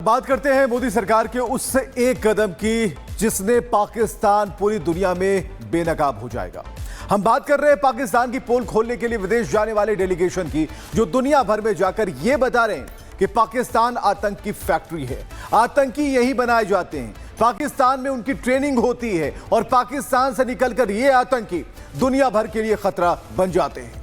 बात करते हैं मोदी सरकार के उस एक कदम की जिसने पाकिस्तान पूरी दुनिया में बेनकाब हो जाएगा। हम बात कर रहे हैं पाकिस्तान की पोल खोलने के लिए विदेश जाने वाले डेलीगेशन की, जो दुनिया भर में जाकर यह बता रहे हैं कि पाकिस्तान आतंक की फैक्ट्री है, आतंकी यही बनाए जाते हैं, पाकिस्तान में उनकी ट्रेनिंग होती है और पाकिस्तान से निकलकर ये आतंकी दुनिया भर के लिए खतरा बन जाते हैं।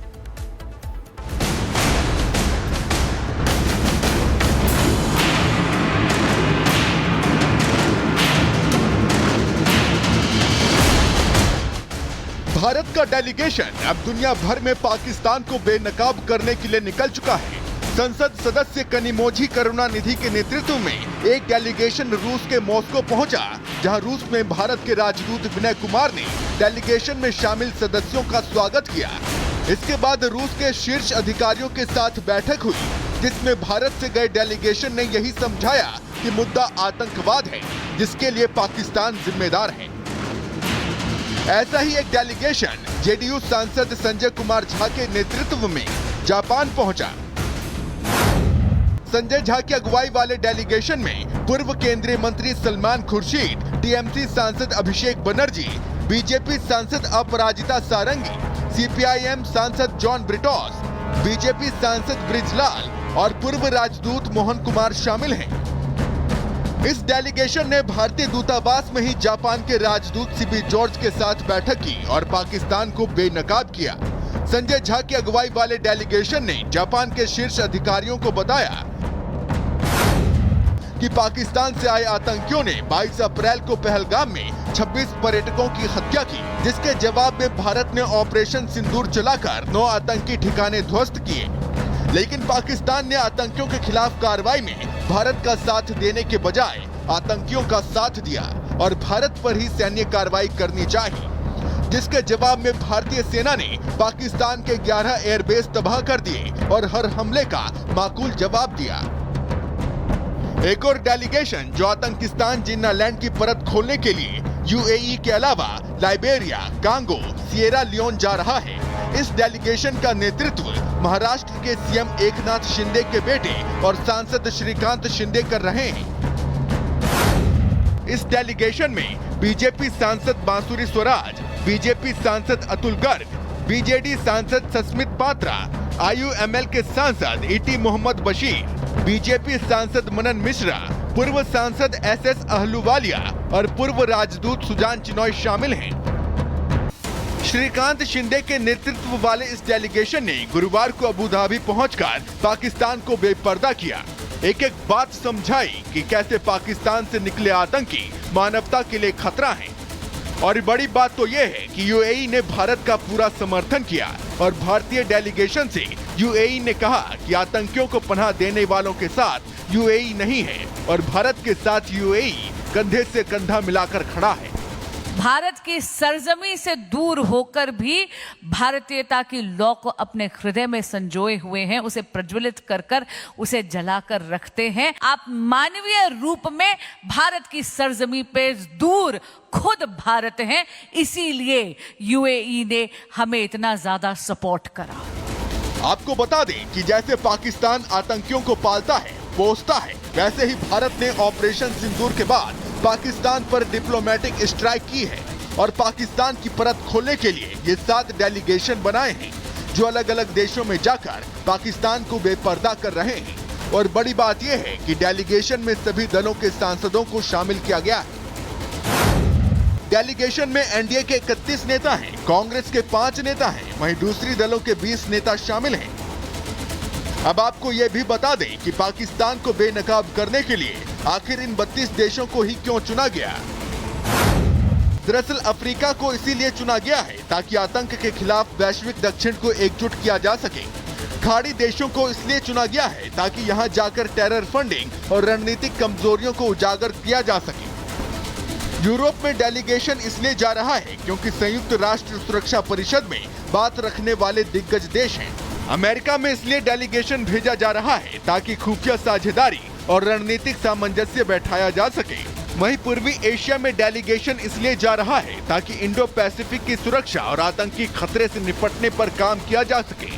भारत का डेलीगेशन अब दुनिया भर में पाकिस्तान को बेनकाब करने के लिए निकल चुका है। संसद सदस्य कनिमोझी करुणानिधि के नेतृत्व में एक डेलीगेशन रूस के मॉस्को पहुंचा, जहां रूस में भारत के राजदूत विनय कुमार ने डेलीगेशन में शामिल सदस्यों का स्वागत किया। इसके बाद रूस के शीर्ष अधिकारियों के साथ बैठक हुई, जिसमें भारत से गए डेलीगेशन ने यही समझाया कि मुद्दा आतंकवाद है, जिसके लिए पाकिस्तान जिम्मेदार है। ऐसा ही एक डेलीगेशन जेडीयू सांसद संजय कुमार झा के नेतृत्व में जापान पहुंचा। संजय झा की अगुवाई वाले डेलीगेशन में पूर्व केंद्रीय मंत्री सलमान खुर्शीद, टीएमसी सांसद अभिषेक बनर्जी, बीजेपी सांसद अपराजिता सारंगी, सीपीआईएम सांसद जॉन ब्रिटॉस, बीजेपी सांसद ब्रिजलाल और पूर्व राजदूत मोहन कुमार शामिल हैं। इस डेलीगेशन ने भारतीय दूतावास में ही जापान के राजदूत सीबी जॉर्ज के साथ बैठक की और पाकिस्तान को बेनकाब किया। संजय झा की अगुवाई वाले डेलीगेशन ने जापान के शीर्ष अधिकारियों को बताया कि पाकिस्तान से आए आतंकियों ने 22 अप्रैल को पहलगाम में 26 पर्यटकों की हत्या की, जिसके जवाब में भारत ने ऑपरेशन सिंदूर चलाकर 9 आतंकी ठिकाने ध्वस्त किए। लेकिन पाकिस्तान ने आतंकियों के खिलाफ कार्रवाई में भारत का साथ देने के बजाय आतंकियों का साथ दिया और भारत पर ही सैन्य कार्रवाई करनी चाहिए, जिसके जवाब में भारतीय सेना ने पाकिस्तान के 11 एयरबेस तबाह कर दिए और हर हमले का माकूल जवाब दिया। एक और डेलीगेशन जो आतंकिस्तान जिन्नालैंड की परत खोलने के लिए यूएई के अलावा लाइबेरिया, कांगो, सिएरा लियोन जा रहा है। इस डेलीगेशन का नेतृत्व महाराष्ट्र के सीएम एकनाथ शिंदे के बेटे और सांसद श्रीकांत शिंदे कर रहे हैं। इस डेलीगेशन में बीजेपी सांसद बांसुरी स्वराज, बीजेपी सांसद अतुल गर्ग, बीजेडी सांसद सस्मित पात्रा, आईयूएमएल के सांसद ईटी मोहम्मद बशीर, बीजेपी सांसद मनन मिश्रा, पूर्व सांसद एसएस अहलूवालिया और पूर्व राजदूत सुजान चिनॉय शामिल हैं। श्रीकांत शिंदे के नेतृत्व वाले इस डेलीगेशन ने गुरुवार को अबू धाबी पहुंचकर पाकिस्तान को बेपर्दा किया, एक एक बात समझाई कि कैसे पाकिस्तान से निकले आतंकी मानवता के लिए खतरा हैं। और बड़ी बात तो यह है कि यूएई ने भारत का पूरा समर्थन किया और भारतीय डेलीगेशन से यूएई ने कहा कि आतंकियों को पनाह देने वालों के साथ यूएई नहीं है और भारत के साथ यूएई कंधे से कंधा मिलाकर खड़ा है। भारत की सरजमी से दूर होकर भी भारतीयता की लौ को अपने हृदय में संजोए हुए हैं, उसे प्रज्वलित कर कर उसे जलाकर रखते हैं। आप मानवीय रूप में भारत की सरजमी पे दूर खुद भारत हैं, इसीलिए यूएई ने हमें इतना ज्यादा सपोर्ट करा। आपको बता दें कि जैसे पाकिस्तान आतंकियों को पालता है, पोसता है, वैसे ही भारत ने ऑपरेशन सिंदूर के बाद पाकिस्तान पर डिप्लोमेटिक स्ट्राइक की है और पाकिस्तान की परत खोलने के लिए ये 7 डेलीगेशन बनाए हैं, जो अलग अलग देशों में जाकर पाकिस्तान को बेपर्दा कर रहे हैं। और बड़ी बात यह है कि डेलीगेशन में सभी दलों के सांसदों को शामिल किया गया है। डेलीगेशन में एनडीए के 31 नेता हैं, कांग्रेस के 5 नेता हैं, वहीं दूसरी दलों के 20 नेता शामिल हैं। अब आपको ये भी बता दें कि पाकिस्तान को बेनकाब करने के लिए आखिर इन 32 देशों को ही क्यों चुना गया। दरअसल अफ्रीका को इसीलिए चुना गया है ताकि आतंक के खिलाफ वैश्विक दक्षिण को एकजुट किया जा सके। खाड़ी देशों को इसलिए चुना गया है ताकि यहां जाकर टेरर फंडिंग और रणनीतिक कमजोरियों को उजागर किया जा सके। यूरोप में डेलीगेशन इसलिए जा रहा है क्योंकि संयुक्त राष्ट्र सुरक्षा परिषद में बात रखने वाले दिग्गज देश हैं। अमेरिका में इसलिए डेलीगेशन भेजा जा रहा है ताकि खुफिया साझेदारी और रणनीतिक सामंजस्य बैठाया जा सके। वहीं पूर्वी एशिया में डेलीगेशन इसलिए जा रहा है ताकि इंडो पैसिफिक की सुरक्षा और आतंकी खतरे से निपटने पर काम किया जा सके।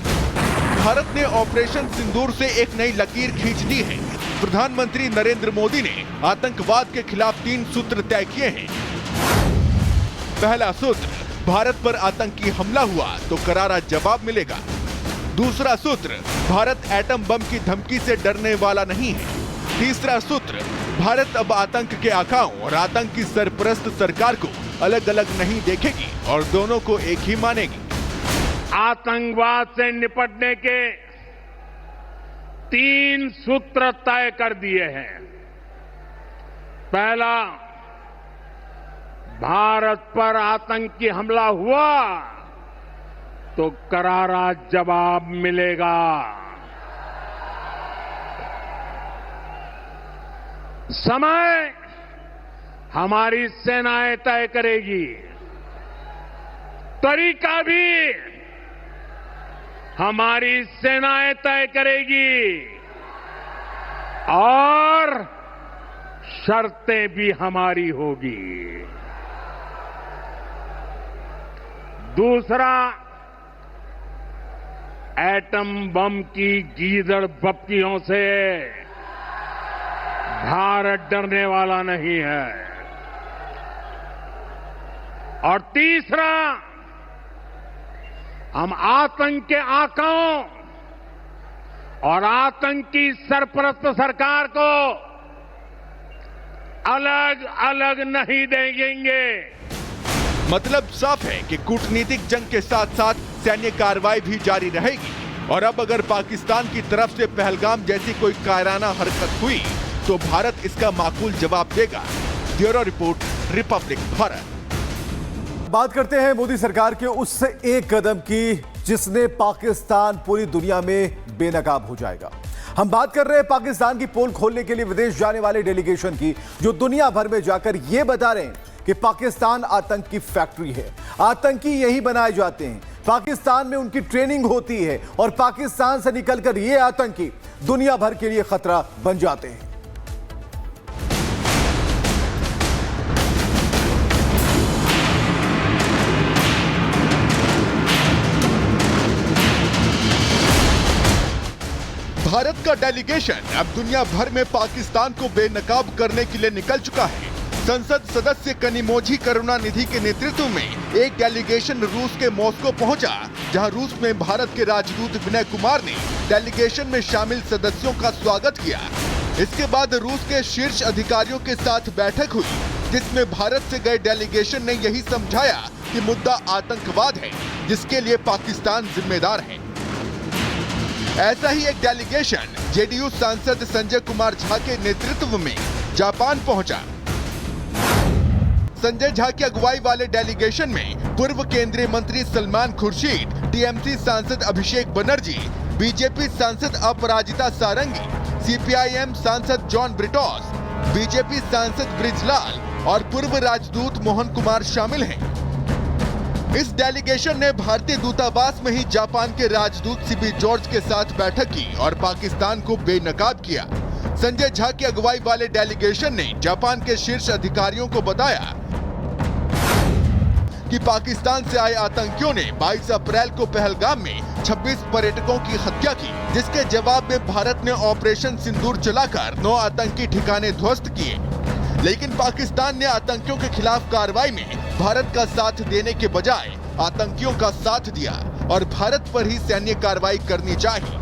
भारत ने ऑपरेशन सिंदूर से एक नई लकीर खींच ली है। प्रधानमंत्री नरेंद्र मोदी ने आतंकवाद के खिलाफ 3 सूत्र तय किए हैं। पहला सूत्र, भारत पर आतंकी हमला हुआ तो करारा जवाब मिलेगा। दूसरा सूत्र, भारत एटम बम की धमकी से डरने वाला नहीं है। तीसरा सूत्र, भारत अब आतंक के आकाओं और आतंक की सरपरस्त सरकार को अलग अलग नहीं देखेगी और दोनों को एक ही मानेगी। आतंकवाद से निपटने के 3 सूत्र तय कर दिए हैं। पहला, भारत पर आतंकी हमला हुआ तो करारा जवाब मिलेगा। समय हमारी सेनाएं तय करेगी, तरीका भी हमारी सेनाएं तय करेगी और शर्तें भी हमारी होगी। दूसरा, एटम बम की गीदड़ बप्तियों से भारत डरने वाला नहीं है। और तीसरा, हम आतंक के आकाओं और आतंकी सरपरस्त सरकार को अलग अलग नहीं देंगे। मतलब साफ है कि कूटनीतिक जंग के साथ साथ सैन्य कार्रवाई भी जारी रहेगी और अब अगर पाकिस्तान की तरफ से पहलगाम जैसी कोई कायराना हरकत हुई तो भारत इसका माकूल जवाब देगा। Bureau report, Republic Bharat. बात करते हैं मोदी सरकार के उस एक कदम की जिसने पाकिस्तान पूरी दुनिया में बेनकाब हो जाएगा। हम बात कर रहे हैं पाकिस्तान की पोल खोलने के लिए विदेश जाने वाले डेलीगेशन की, जो दुनिया भर में जाकर यह बता रहे हैं कि पाकिस्तान आतंक की फैक्ट्री है, आतंकी यही बनाए जाते हैं, पाकिस्तान में उनकी ट्रेनिंग होती है और पाकिस्तान से निकलकर ये आतंकी दुनिया भर के लिए खतरा बन जाते हैं। भारत का डेलीगेशन अब दुनिया भर में पाकिस्तान को बेनकाब करने के लिए निकल चुका है। संसद सदस्य कनिमोझी करुणानिधि के नेतृत्व में एक डेलीगेशन रूस के मॉस्को पहुंचा, जहां रूस में भारत के राजदूत विनय कुमार ने डेलीगेशन में शामिल सदस्यों का स्वागत किया। इसके बाद रूस के शीर्ष अधिकारियों के साथ बैठक हुई, जिसमें भारत से गए डेलीगेशन ने यही समझाया कि मुद्दा आतंकवाद है, जिसके लिए पाकिस्तान जिम्मेदार है। ऐसा ही एक डेलीगेशन जेडीयू सांसद संजय कुमार झा के नेतृत्व में जापान पहुंचा। संजय झा की अगुवाई वाले डेलीगेशन में पूर्व केंद्रीय मंत्री सलमान खुर्शीद, टीएमसी सांसद अभिषेक बनर्जी, बीजेपी सांसद अपराजिता सारंगी, सीपीआईएम सांसद जॉन ब्रिटॉस, बीजेपी सांसद ब्रिजलाल और पूर्व राजदूत मोहन कुमार शामिल हैं। इस डेलीगेशन ने भारतीय दूतावास में ही जापान के राजदूत सीबी जॉर्ज के साथ बैठक की और पाकिस्तान को बेनकाब किया। संजय झा की अगुवाई वाले डेलीगेशन ने जापान के शीर्ष अधिकारियों को बताया कि पाकिस्तान से आए आतंकियों ने 22 अप्रैल को पहलगाम में 26 पर्यटकों की हत्या की, जिसके जवाब में भारत ने ऑपरेशन सिंदूर चलाकर 9 आतंकी ठिकाने ध्वस्त किए। लेकिन पाकिस्तान ने आतंकियों के खिलाफ कार्रवाई में भारत का साथ देने के बजाय आतंकियों का साथ दिया और भारत पर ही सैन्य कार्रवाई करनी चाहिए,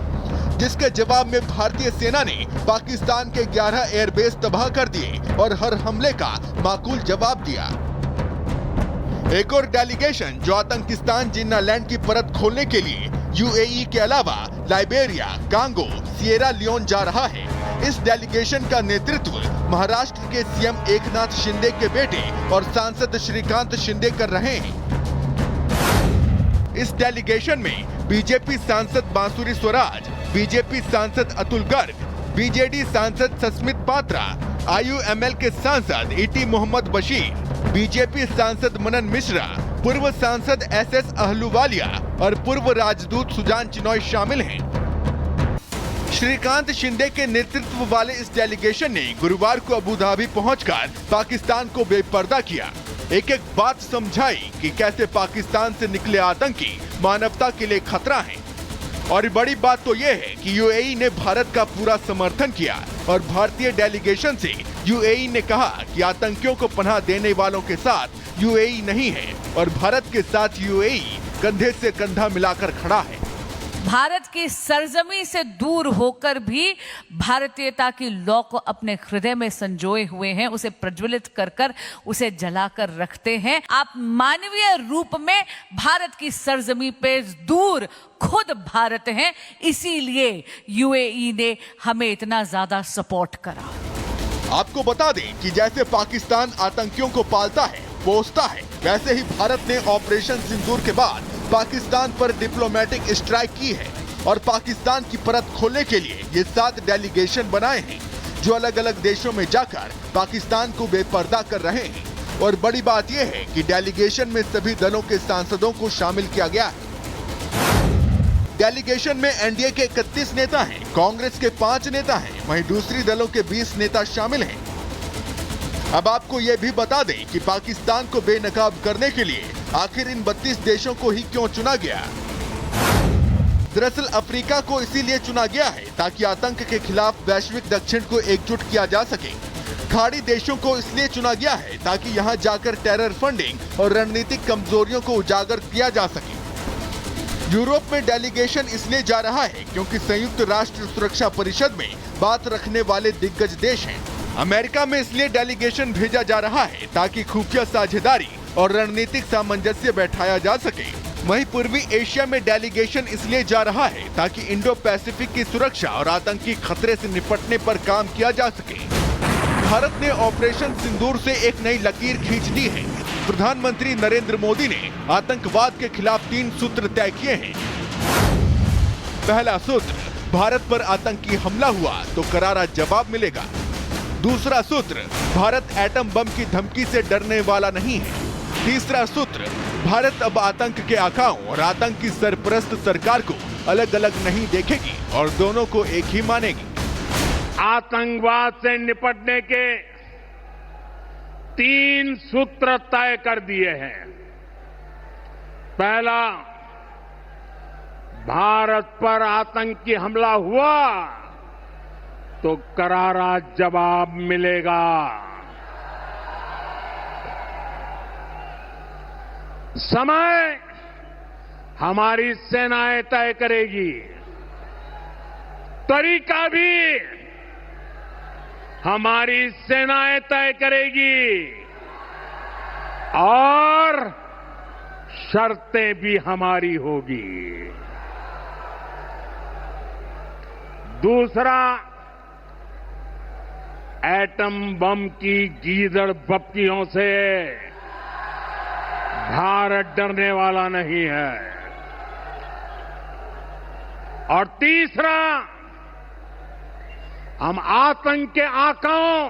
जिसके जवाब में भारतीय सेना ने पाकिस्तान के 11 एयरबेस तबाह कर दिए और हर हमले का माकूल जवाब दिया। एक और डेलीगेशन जो आतंकिस्तान जिन्नालैंड की परत खोलने के लिए यूएई के अलावा लाइबेरिया, कांगो, सिएरा लियोन जा रहा है। इस डेलीगेशन का नेतृत्व महाराष्ट्र के सीएम एकनाथ शिंदे के बेटे और सांसद श्रीकांत शिंदे कर रहे हैं। इस डेलीगेशन में बीजेपी सांसद बांसुरी स्वराज, बीजेपी सांसद अतुल गर्ग, बीजेडी सांसद सस्मित पात्रा, आईयूएमएल के सांसद ईटी मोहम्मद बशीर, बीजेपी सांसद मनन मिश्रा, पूर्व सांसद एसएस अहलूवालिया और पूर्व राजदूत सुजान चिनॉय शामिल हैं। श्रीकांत शिंदे के नेतृत्व वाले इस डेलीगेशन ने गुरुवार को अबू धाबी पहुंचकर पाकिस्तान को बेपर्दा किया, एक एक बात समझाई कि कैसे पाकिस्तान से निकले आतंकी मानवता के लिए खतरा हैं। और बड़ी बात तो यह है कि यूएई ने भारत का पूरा समर्थन किया और भारतीय डेलीगेशन से यूएई ने कहा कि आतंकियों को पनाह देने वालों के साथ यूएई नहीं है और भारत के साथ यूएई कंधे से कंधा मिलाकर खड़ा है। भारत की सरजमी से दूर होकर भी भारतीयता की लौ को अपने हृदय में संजोए हुए हैं, उसे प्रज्वलित कर कर उसे जलाकर रखते हैं। आप मानवीय रूप में भारत की सरजमी पे दूर खुद भारत हैं, इसीलिए यूएई ने हमें इतना ज्यादा सपोर्ट करा। आपको बता दें कि जैसे पाकिस्तान आतंकियों को पालता है, पोसता है, वैसे ही भारत ने ऑपरेशन सिंदूर के बाद पाकिस्तान पर डिप्लोमेटिक स्ट्राइक की है और पाकिस्तान की परत खोलने के लिए ये 7 डेलीगेशन बनाए हैं जो अलग अलग देशों में जाकर पाकिस्तान को बेपर्दा कर रहे हैं। और बड़ी बात यह है कि डेलीगेशन में सभी दलों के सांसदों को शामिल किया गया है। डेलीगेशन में एनडीए के 31 नेता हैं, कांग्रेस के 5 नेता हैं, वहीं दूसरी दलों के 20 नेता शामिल हैं। अब आपको यह भी बता दें कि पाकिस्तान को बेनकाब करने के लिए आखिर इन 32 देशों को ही क्यों चुना गया। दरअसल अफ्रीका को इसीलिए चुना गया है ताकि आतंक के खिलाफ वैश्विक दक्षिण को एकजुट किया जा सके। खाड़ी देशों को इसलिए चुना गया है ताकि यहां जाकर टेरर फंडिंग और रणनीतिक कमजोरियों को उजागर किया जा सके। यूरोप में डेलीगेशन इसलिए जा रहा है क्योंकि संयुक्त राष्ट्र सुरक्षा परिषद में बात रखने वाले दिग्गज देश हैं। अमेरिका में इसलिए डेलीगेशन भेजा जा रहा है ताकि खुफिया साझेदारी और रणनीतिक सामंजस्य बैठाया जा सके। वहीं पूर्वी एशिया में डेलीगेशन इसलिए जा रहा है ताकि इंडो पैसिफिक की सुरक्षा और आतंकी खतरे से निपटने पर काम किया जा सके। भारत ने ऑपरेशन सिंदूर से एक नई लकीर खींच दी है। प्रधानमंत्री नरेंद्र मोदी ने आतंकवाद के खिलाफ 3 सूत्र तय किए हैं। पहला सूत्र, भारत पर आतंकी हमला हुआ तो करारा जवाब मिलेगा। दूसरा सूत्र, भारत एटम बम की धमकी से डरने वाला नहीं है। तीसरा सूत्र, भारत अब आतंक के आकाओं और आतंक की सरपरस्त सरकार को अलग अलग नहीं देखेगी और दोनों को एक ही मानेगी। आतंकवाद से निपटने के 3 सूत्र तय कर दिए हैं। पहला, भारत पर आतंकी हमला हुआ तो करारा जवाब मिलेगा। समय हमारी सेनाएं तय करेगी, तरीका भी हमारी सेनाएं तय करेगी और शर्तें भी हमारी होगी। दूसरा, एटम बम की गीदड़ बप्तियों से भारत डरने वाला नहीं है। और तीसरा, हम आतंक के आकाओं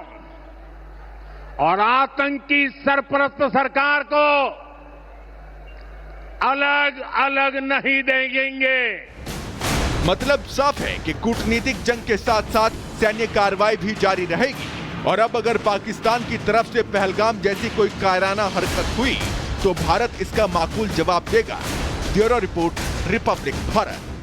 और आतंक की सरपरस्त सरकार को अलग अलग नहीं देंगे। मतलब साफ है कि कूटनीतिक जंग के साथ साथ सैन्य कार्रवाई भी जारी रहेगी और अब अगर पाकिस्तान की तरफ से पहलगाम जैसी कोई कायराना हरकत हुई तो भारत इसका माकूल जवाब देगा। Bureau report, Republic Bharat.